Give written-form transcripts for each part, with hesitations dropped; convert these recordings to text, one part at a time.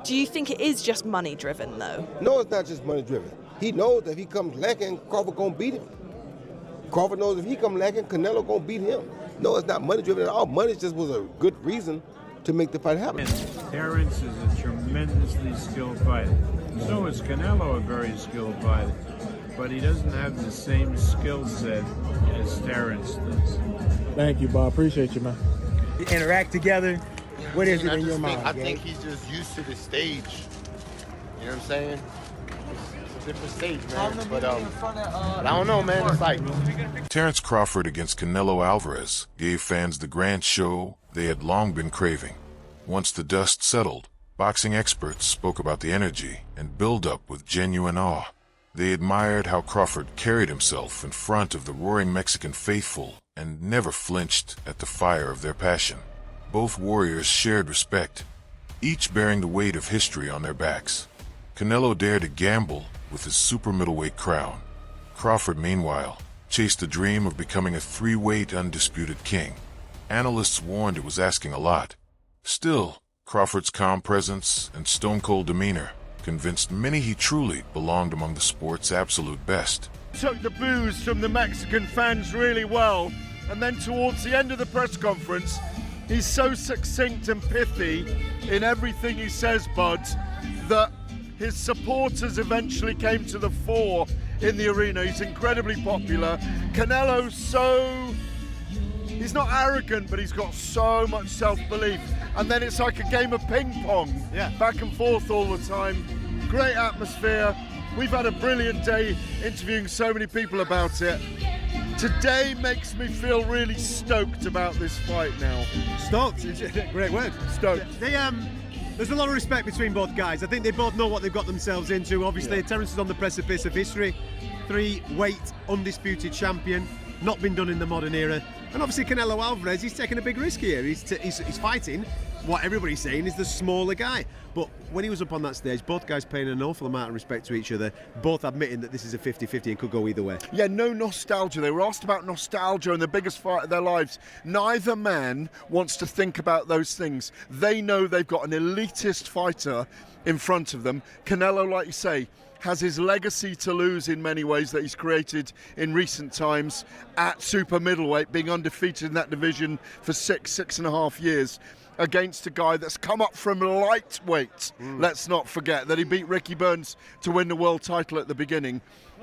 Do you think it is just money driven though? No, it's not just money driven. He knows that if he comes lacking, Crawford gonna beat him. Crawford knows if he comes lacking, Canelo gonna beat him. No, it's not money driven at all. Money just was a good reason to make the fight happen. Terence is a tremendously skilled fighter. So is Canelo a very skilled fighter. But he doesn't have the same skill set as Terence does. Thank you, Bob. Appreciate you, man. Interact together. What is it in your mind? I think he's just used to the stage. You know what I'm saying? It's a different stage, man. But I don't know, man. It's like Terence Crawford against Canelo Alvarez gave fans the grand show they had long been craving. Once the dust settled, boxing experts spoke about the energy and build-up with genuine awe. They admired how Crawford carried himself in front of the roaring Mexican faithful and never flinched at the fire of their passion. Both warriors shared respect, each bearing the weight of history on their backs. Canelo dared to gamble with his super middleweight crown. Crawford, meanwhile, chased the dream of becoming a three-weight undisputed king. Analysts warned it was asking a lot. Still, Crawford's calm presence and stone-cold demeanor convinced many he truly belonged among the sport's absolute best. Took the boos from the Mexican fans really well, and then towards the end of the press conference, he's so succinct and pithy in everything he says, Bud, that his supporters eventually came to the fore in the arena. He's incredibly popular. Canelo's he's not arrogant, but he's got so much self-belief. And then it's like a game of ping pong, back and forth all the time. Great atmosphere. We've had a brilliant day interviewing so many people about it. Today makes me feel really stoked about this fight now. Stoked, great word. Stoked. There's a lot of respect between both guys. I think they both know what they've got themselves into. Obviously, Terence is on the precipice of history. Three-weight undisputed champion, not been done in the modern era. And obviously Canelo Alvarez, he's taking a big risk here. He's fighting what everybody's saying is the smaller guy. But when he was up on that stage, both guys paying an awful amount of respect to each other, both admitting that this is a 50-50 and could go either way. Yeah, no nostalgia. They were asked about nostalgia and the biggest fight of their lives. Neither man wants to think about those things. They know they've got an elitist fighter in front of them. Canelo, like you say, has his legacy to lose in many ways that he's created in recent times at super middleweight, being undefeated in that division for 6.5 years, against a guy that's come up from lightweight. Let's not forget that he beat Ricky Burns to win the world title at the beginning.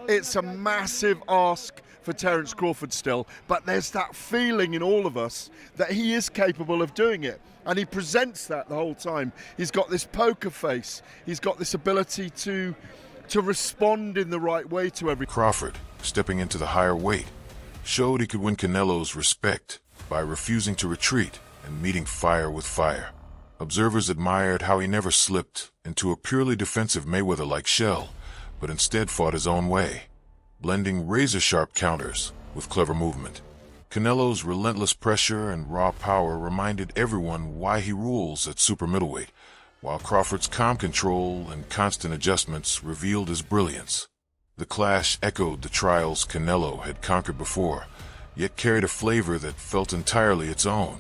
It's a massive ask for Terence Crawford still, but there's that feeling in all of us that he is capable of doing it. And he presents that the whole time. He's got this poker face. He's got this ability to respond in the right way to every... Crawford, stepping into the higher weight, showed he could win Canelo's respect by refusing to retreat and meeting fire with fire. Observers admired how he never slipped into a purely defensive Mayweather-like shell, but instead fought his own way, blending razor-sharp counters with clever movement. Canelo's relentless pressure and raw power reminded everyone why he rules at super middleweight, while Crawford's calm control and constant adjustments revealed his brilliance. The clash echoed the trials Canelo had conquered before, yet carried a flavor that felt entirely its own,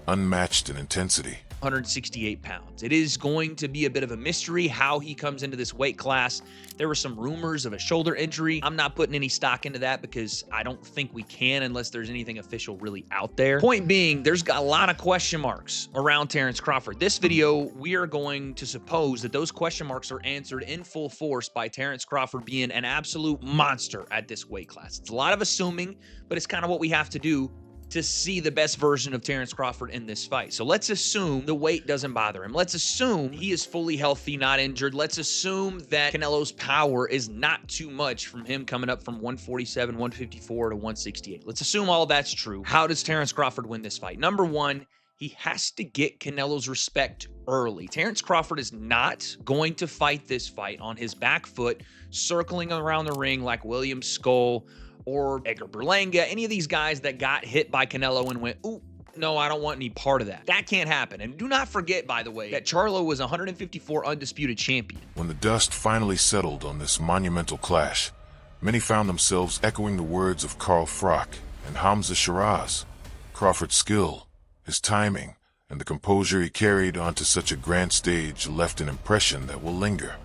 unmatched in intensity. 168 pounds. It is going to be a bit of a mystery how he comes into this weight class. There were some rumors of a shoulder injury. I'm not putting any stock into that because I don't think we can unless there's anything official really out there. Point being, there's got a lot of question marks around Terence Crawford. This video, we are going to suppose that those question marks are answered in full force by Terence Crawford being an absolute monster at this weight class. It's a lot of assuming, but it's kind of what we have to do to see the best version of Terence Crawford in this fight. So let's assume the weight doesn't bother him. Let's assume he is fully healthy, not injured. Let's assume that Canelo's power is not too much from him coming up from 147, 154 to 168. Let's assume all that's true. How does Terence Crawford win this fight? Number one, he has to get Canelo's respect early. Terence Crawford is not going to fight this fight on his back foot, circling around the ring like William Skull or Edgar Berlanga, any of these guys that got hit by Canelo and went, ooh, no, I don't want any part of that. That can't happen. And do not forget, by the way, that Charlo was 154 undisputed champion. When the dust finally settled on this monumental clash, many found themselves echoing the words of Carl Froch and Hamza Shiraz. Crawford's skill, his timing, and the composure he carried onto such a grand stage left an impression that will linger.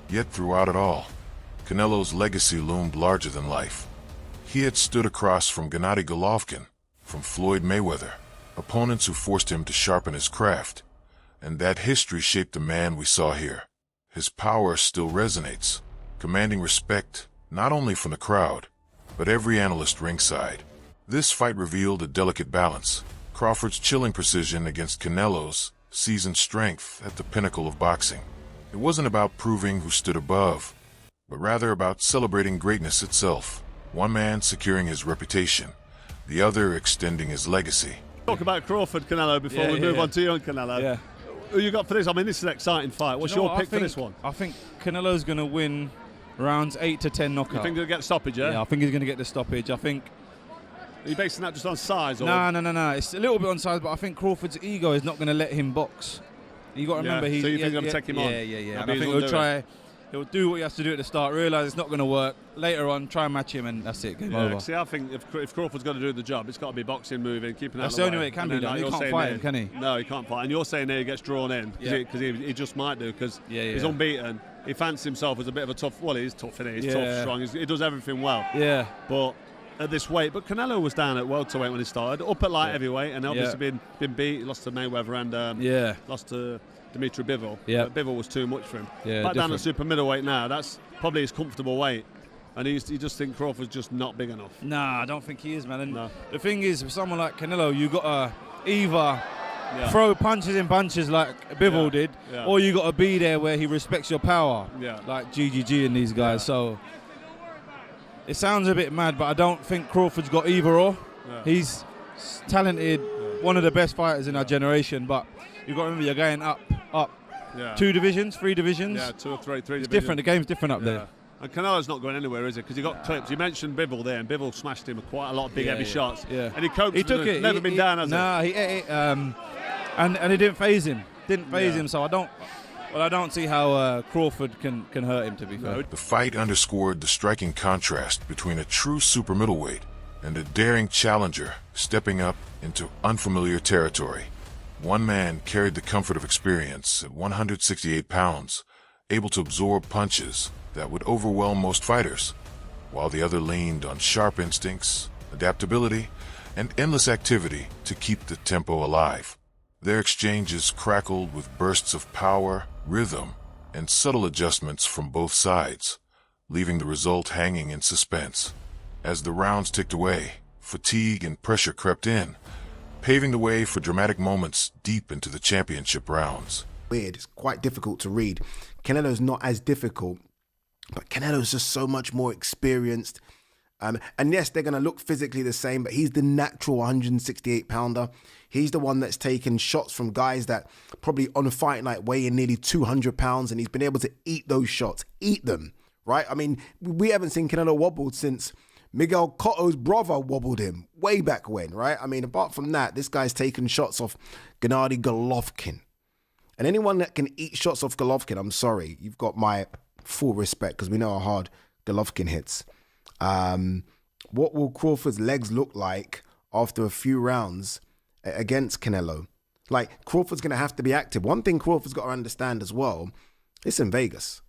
Yet throughout it all, Canelo's legacy loomed larger than life. He had stood across from Gennady Golovkin, from Floyd Mayweather, opponents who forced him to sharpen his craft, and that history shaped the man we saw here. His power still resonates, commanding respect not only from the crowd, but every analyst ringside. This fight revealed a delicate balance, Crawford's chilling precision against Canelo's seasoned strength at the pinnacle of boxing. It wasn't about proving who stood above, but rather about celebrating greatness itself, one man securing his reputation, the other extending his legacy. Talk about Crawford, Canelo, before we move on to you and Canelo. Yeah. Who you got for this? I mean, this is an exciting fight. What's your pick for this one? I think Canelo's going to win rounds 8 to 10 knockout. You think he'll get stoppage, yeah? Yeah, I think he's going to get the stoppage. I think... Are you basing that just on size? Or? No. It's a little bit on size, but I think Crawford's ego is not going to let him box. You got to remember, so you think he'll take him on? Yeah. And I think he'll try. He'll do what he has to do at the start, realise it's not going to work. Later on, try and match him, and that's it. Game over. See, I think if Crawford's got to do the job, it's got to be boxing, moving, keeping out That's of the the only way. way it can be done. He can't fight him, can he? No, he can't fight. And you're saying there he gets drawn in because he just might do because he's unbeaten. He fancies himself as a bit of a tough. Well, he's tough, isn't he? He's tough, strong. He does everything well. Yeah. But at this weight, but Canelo was down at welterweight when he started, up at light heavyweight, and obviously been beat. He lost to Mayweather and lost to Dimitri Bivol. Yeah. Bivol was too much for him. Yeah, Back down at super middleweight now. That's probably his comfortable weight. And you just think Crawford's just not big enough. Nah, I don't think he is, man. And the thing is, with someone like Canelo, you got to either throw punches in bunches like Bivol did, or you got to be there where he respects your power, like GGG and these guys. So it sounds a bit mad, but I don't think Crawford's got either or. He's talented, one of the best fighters in our generation, but you've got to remember you're going up. 2 divisions, 3 divisions. Yeah, 2 or 3 divisions. It's different. The game's different up there. And Canelo's not going anywhere, is he? Because he got clips. You mentioned Bivol there, and Bivol smashed him with quite a lot of big, heavy shots. Yeah. And he coped. He took it. Never been down, has he? Nah, and it didn't phase him. So I don't see how Crawford can hurt him, to be fair. The fight underscored the striking contrast between a true super middleweight and a daring challenger stepping up into unfamiliar territory. One man carried the comfort of experience at 168 pounds, able to absorb punches that would overwhelm most fighters, while the other leaned on sharp instincts, adaptability, and endless activity to keep the tempo alive. Their exchanges crackled with bursts of power, rhythm, and subtle adjustments from both sides, leaving the result hanging in suspense. As the rounds ticked away, fatigue and pressure crept in, paving the way for dramatic moments deep into the championship rounds. Weird, it's quite difficult to read. Canelo's not as difficult, but Canelo's just so much more experienced. And yes, they're going to look physically the same, but he's the natural 168-pounder. He's the one that's taken shots from guys that probably on a fight night weigh in nearly 200 pounds, and he's been able to eat those shots, eat them, right? I mean, we haven't seen Canelo wobbled since Miguel Cotto's brother wobbled him way back when, right? I mean, apart from that, this guy's taken shots off Gennady Golovkin. And anyone that can eat shots off Golovkin, I'm sorry, you've got my full respect because we know how hard Golovkin hits. What will Crawford's legs look like after a few rounds against Canelo? Like, Crawford's going to have to be active. One thing Crawford's got to understand as well, it's in Vegas.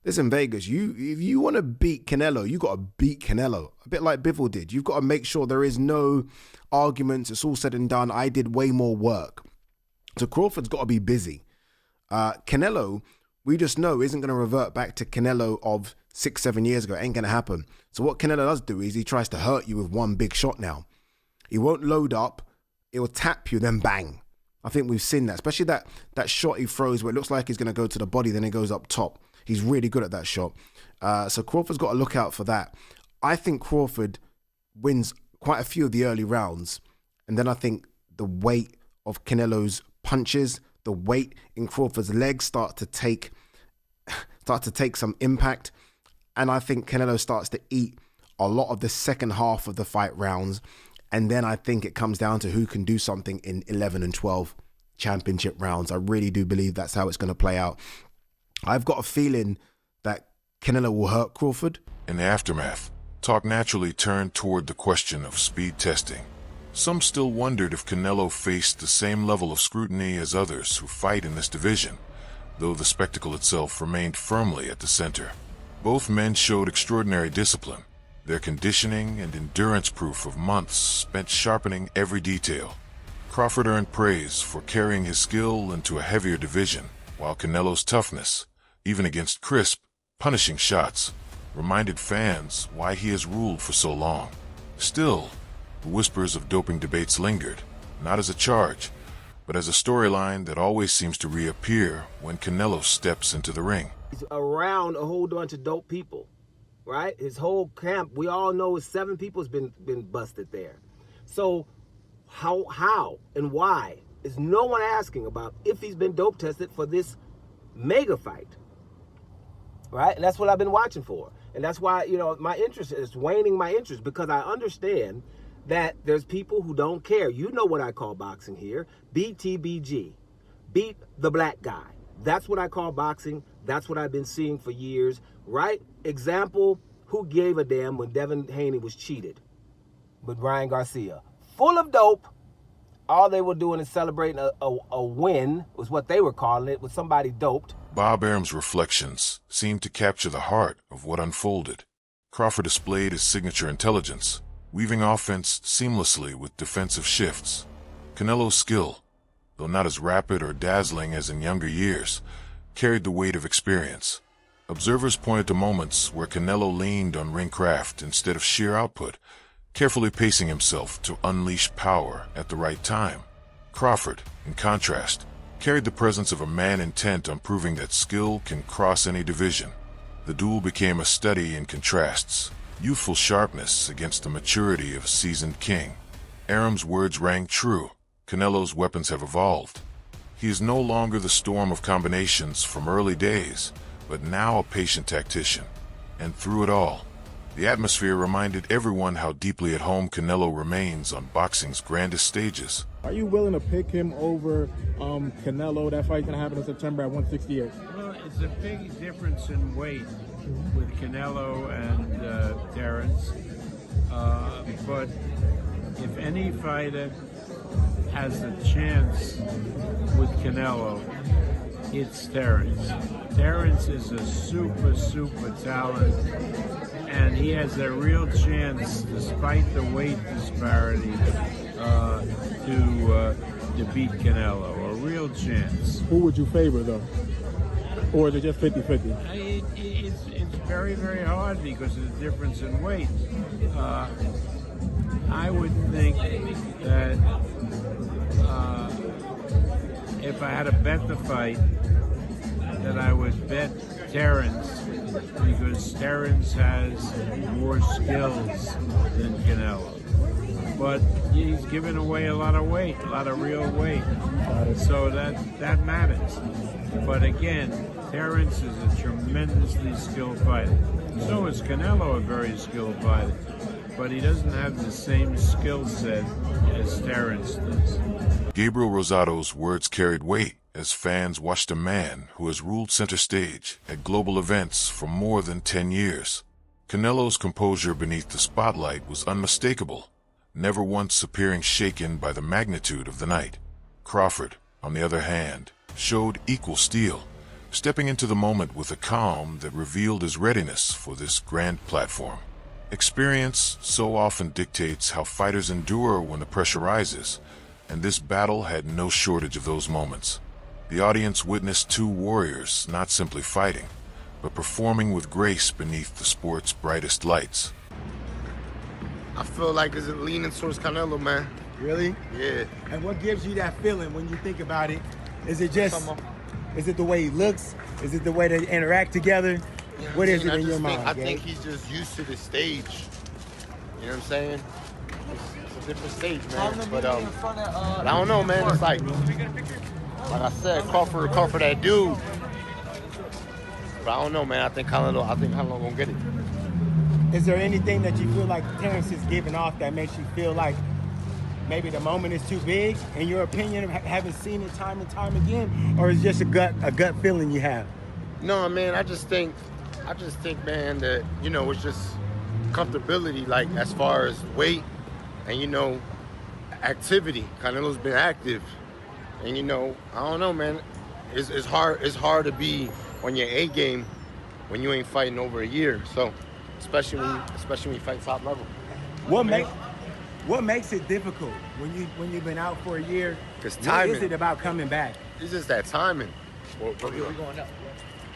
If you want to beat Canelo, you got to beat Canelo. A bit like Bivol did. You've got to make sure there is no arguments. It's all said and done. I did way more work. So Crawford's got to be busy. Canelo, we just know, isn't going to revert back to Canelo of 6-7 years ago. It ain't going to happen. So what Canelo does do is he tries to hurt you with one big shot now. He won't load up. It will tap you, then bang. I think we've seen that, especially that shot he throws where it looks like he's going to go to the body, then it goes up top. He's really good at that shot. So Crawford's got to look out for that. I think Crawford wins quite a few of the early rounds. And then I think the weight of Canelo's punches, the weight in Crawford's legs start to take some impact. And I think Canelo starts to eat a lot of the second half of the fight rounds. And then I think it comes down to who can do something in 11 and 12 championship rounds. I really do believe that's how it's going to play out. I've got a feeling that Canelo will hurt Crawford. In the aftermath, talk naturally turned toward the question of speed testing. Some still wondered if Canelo faced the same level of scrutiny as others who fight in this division, though the spectacle itself remained firmly at the center. Both men showed extraordinary discipline, their conditioning and endurance proof of months spent sharpening every detail. Crawford earned praise for carrying his skill into a heavier division, while Canelo's toughness, even against crisp, punishing shots, reminded fans why he has ruled for so long. Still, the whispers of doping debates lingered, not as a charge, but as a storyline that always seems to reappear when Canelo steps into the ring. He's around a whole bunch of dope people, right? His whole camp, we all know 7 people's been busted there. So how and why is no one asking about if he's been dope tested for this mega fight, right? And that's what I've been watching for. And that's why, you know, my interest is waning, my interest, because I understand that there's people who don't care. You know what I call boxing here, BTBG, beat the black guy. That's what I call boxing. That's what I've been seeing for years, right? Example, who gave a damn when Devin Haney was cheated with Ryan Garcia? Full of dope. All they were doing is celebrating a win, was what they were calling it, with somebody doped. Bob Arum's reflections seemed to capture the heart of what unfolded. Crawford displayed his signature intelligence, weaving offense seamlessly with defensive shifts. Canelo's skill, though not as rapid or dazzling as in younger years, carried the weight of experience. Observers pointed to moments where Canelo leaned on ring craft instead of sheer output, carefully pacing himself to unleash power at the right time. Crawford, in contrast, carried the presence of a man intent on proving that skill can cross any division. The duel became a study in contrasts, youthful sharpness against the maturity of a seasoned king. Arum's words rang true. Canelo's weapons have evolved. He is no longer the storm of combinations from early days, but now a patient tactician. And through it all, the atmosphere reminded everyone how deeply at home Canelo remains on boxing's grandest stages. Are you willing to pick him over Canelo? That fight's going to happen in September at 168. Well, it's a big difference in weight with Canelo and Terence. But if any fighter has a chance with Canelo, it's Terence. Terence is a super talent, and he has a real chance, despite the weight disparity, to beat Canelo. A real chance. Who would you favor, though? Or is it just 50-50? It's very hard because of the difference in weight. I would think that if I had to bet the fight, that I would bet Terence, because Terence has more skills than Canelo. But he's given away a lot of weight, a lot of real weight. So that matters. But again, Terence is a tremendously skilled fighter. So is Canelo a very skilled fighter. But he doesn't have the same skill set as Terence does. Gabriel Rosado's words carried weight as fans watched a man who has ruled center stage at global events for more than 10 years. Canelo's composure beneath the spotlight was unmistakable, never once appearing shaken by the magnitude of the night. Crawford, on the other hand, showed equal steel, stepping into the moment with a calm that revealed his readiness for this grand platform. Experience so often dictates how fighters endure when the pressure rises, and this battle had no shortage of those moments. The audience witnessed 2 warriors not simply fighting, but performing with grace beneath the sport's brightest lights. I feel like it's leaning towards Canelo, man. Really? Yeah. And what gives you that feeling when you think about it? Is it just, is it the way he looks? Is it the way they interact together? What is it in your mind? I think he's just used to the stage. You know what I'm saying? It's a different stage, man. But I don't know, man. It's like I said, Crawford, that dude. But I don't know, man. I think Canelo gonna get it. Is there anything that you feel like Terence is giving off that makes you feel like maybe the moment is too big, in your opinion, having seen it time and time again, or is it just a gut feeling you have? No, man. I just think, man, that it's just comfortability, like as far as weight, and activity. Canelo's been active, and you know, I don't know, man. It's hard to be on your A game when you ain't fighting over a year. So, especially when you fight top level. What makes it difficult when you've been out for a year? Because timing. What is it about coming back? It's just that timing. We're going up.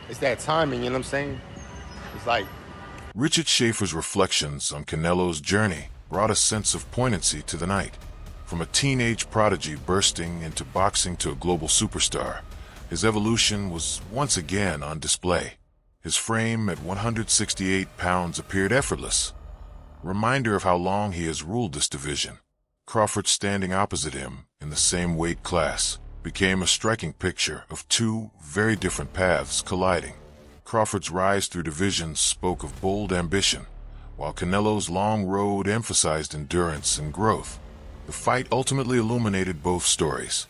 It's that timing, you know what I'm saying? It's like... Richard Schaefer's reflections on Canelo's journey brought a sense of poignancy to the night. From a teenage prodigy bursting into boxing to a global superstar, his evolution was once again on display. His frame at 168 pounds appeared effortless, reminder of how long he has ruled this division. Crawford standing opposite him in the same weight class became a striking picture of two very different paths colliding. Crawford's rise through divisions spoke of bold ambition, while Canelo's long road emphasized endurance and growth. The fight ultimately illuminated both stories.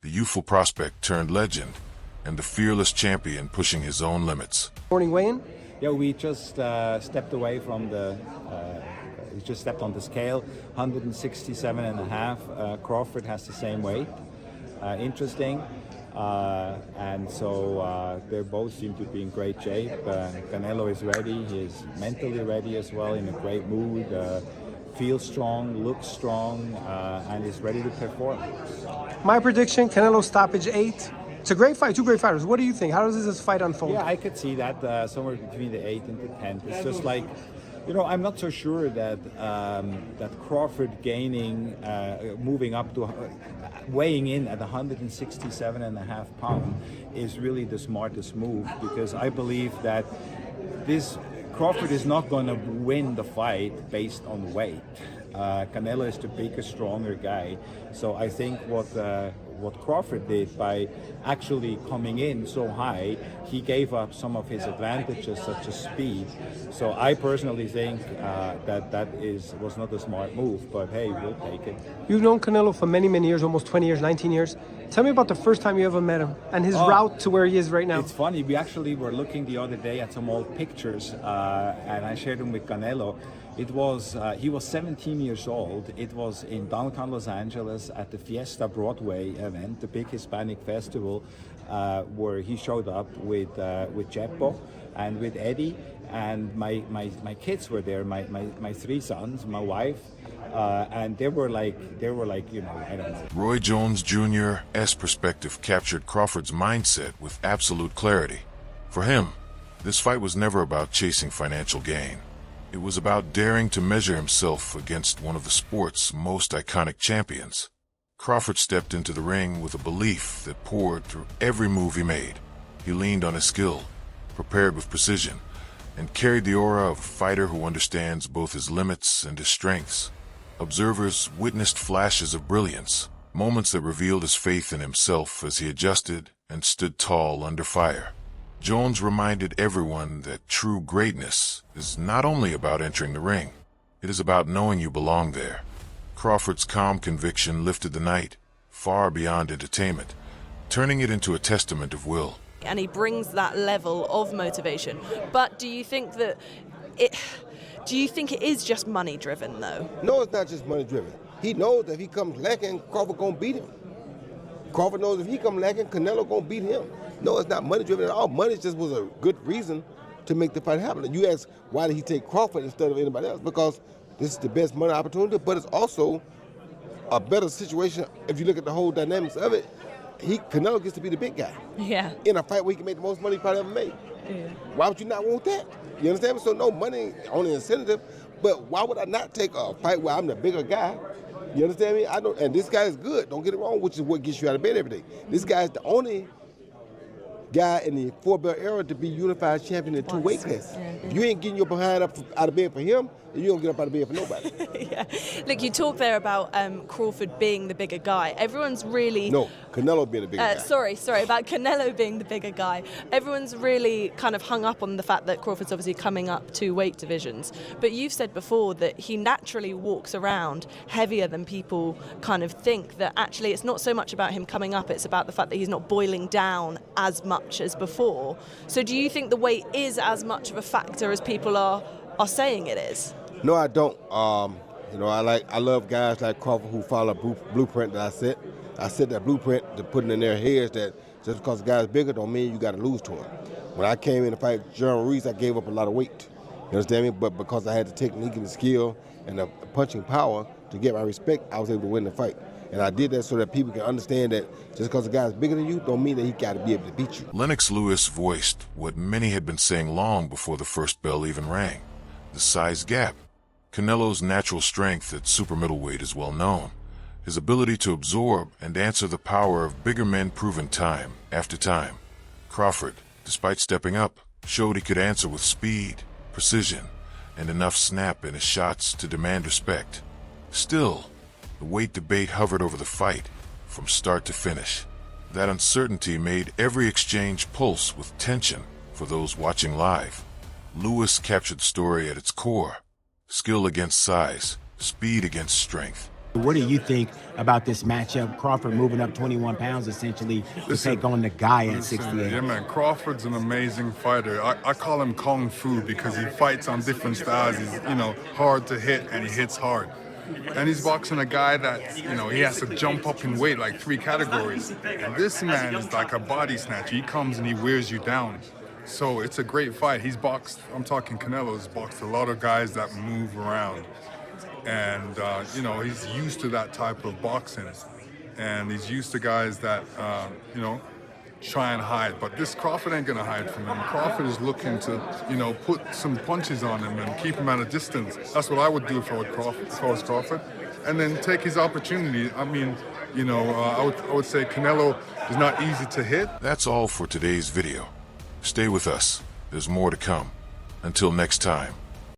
The youthful prospect turned legend, and the fearless champion pushing his own limits. Morning weigh-in? Yeah, we just stepped away from the... we just stepped on the scale, 167.5. Crawford has the same weight. Interesting. And so they both seem to be in great shape. Canelo is ready. He's mentally ready as well, in a great mood. Feels strong, looks strong, and is ready to perform. My prediction, Canelo stoppage 8. It's a great fight, two great fighters. What do you think? How does this fight unfold? Yeah, I could see that somewhere between the 8th and the 10th. It's just like, you know, I'm not so sure that that Crawford moving up to weighing in at 167.5 pounds is really the smartest move, because I believe that Crawford is not going to win the fight based on weight. Canelo is the bigger, stronger guy. So I think what Crawford did by actually coming in so high, he gave up some of his advantages, such as speed. So I personally think that was not a smart move, but hey, we'll take it. You've known Canelo for many, many years, almost 20 years, 19 years. Tell me about the first time you ever met him and his route to where he is right now. It's funny, we actually were looking the other day at some old pictures, and I shared them with Canelo. It was, he was 17 years old. It was in downtown Los Angeles at the Fiesta Broadway event, the big Hispanic festival, where he showed up with Jeppo and with Eddie, and my kids were there, my 3 sons, my wife, and they were like, you know, I don't know. Roy Jones Jr.'s perspective captured Crawford's mindset with absolute clarity. For him, this fight was never about chasing financial gain. It was about daring to measure himself against one of the sport's most iconic champions. Crawford stepped into the ring with a belief that poured through every move he made. He leaned on his skill, prepared with precision, and carried the aura of a fighter who understands both his limits and his strengths. Observers witnessed flashes of brilliance, moments that revealed his faith in himself as he adjusted and stood tall under fire. Jones reminded everyone that true greatness is not only about entering the ring, it is about knowing you belong there. Crawford's calm conviction lifted the night far beyond entertainment, turning it into a testament of will. And he brings that level of motivation. But do you think that it is just money driven though? No, it's not just money driven. He knows that if he comes lacking, Crawford gonna beat him. Crawford knows if he comes lacking, Canelo gonna beat him. No, it's not money driven at all. Money just was a good reason to make the fight happen. And you ask, why did he take Crawford instead of anybody else? Because this is the best money opportunity, but it's also a better situation if you look at the whole dynamics of it. Canelo gets to be the big guy. Yeah. In a fight where he can make the most money he probably ever made. Yeah. Why would you not want that? You understand me? So no, money only incentive, but why would I not take a fight where I'm the bigger guy? You understand me? And this guy is good, don't get it wrong, which is what gets you out of bed every day. This guy is the only guy in the 4-belt era to be unified champion in 2 weight classes. If you ain't getting your behind up out of bed for him, then you don't get up out of bed for nobody. Yeah. Look, you talk there about Crawford being the bigger guy. Everyone's really... No, Canelo being the bigger guy. Sorry, about Canelo being the bigger guy. Everyone's really kind of hung up on the fact that Crawford's obviously coming up 2 weight divisions. But you've said before that he naturally walks around heavier than people kind of think, that actually it's not so much about him coming up, it's about the fact that he's not boiling down as much as before. So do you think the weight is as much of a factor as people are saying it is? No, I don't. You know, I love guys like Crawford who follow a blueprint that I set. I set that blueprint to put in their heads that just because the guy's bigger don't mean you got to lose to him. When I came in to fight John Ruiz, I gave up a lot of weight. You understand me? But because I had the technique and the skill and the punching power to get my respect, I was able to win the fight. And I did that so that people can understand that just because the guy's bigger than you don't mean that he got to be able to beat you. Lennox Lewis voiced what many had been saying long before the first bell even rang: the size gap. Canelo's natural strength at super middleweight is well known. His ability to absorb and answer the power of bigger men proven time after time. Crawford, despite stepping up, showed he could answer with speed, precision, and enough snap in his shots to demand respect. Still, the weight debate hovered over the fight from start to finish. That uncertainty made every exchange pulse with tension for those watching live. Lewis captured the story at its core: skill against size, speed against strength. What do you think about this matchup? Crawford moving up 21 pounds essentially to take on the guy at 68. Yeah, man, Crawford's an amazing fighter. I call him Kung Fu because he fights on different styles. He's, hard to hit and he hits hard. And he's boxing a guy that, he has to jump up in weight like 3 categories. And this man is like a body snatcher. He comes and he wears you down. So it's a great fight. He's boxed, I'm talking Canelo's boxed a lot of guys that move around. And, he's used to that type of boxing. And he's used to guys that, try and hide. But this Crawford ain't going to hide from him. Crawford is looking to, put some punches on him and keep him at a distance. That's what I would do if I was Crawford. And then take his opportunity. I mean, I would say Canelo is not easy to hit. That's all for today's video. Stay with us. There's more to come. Until next time.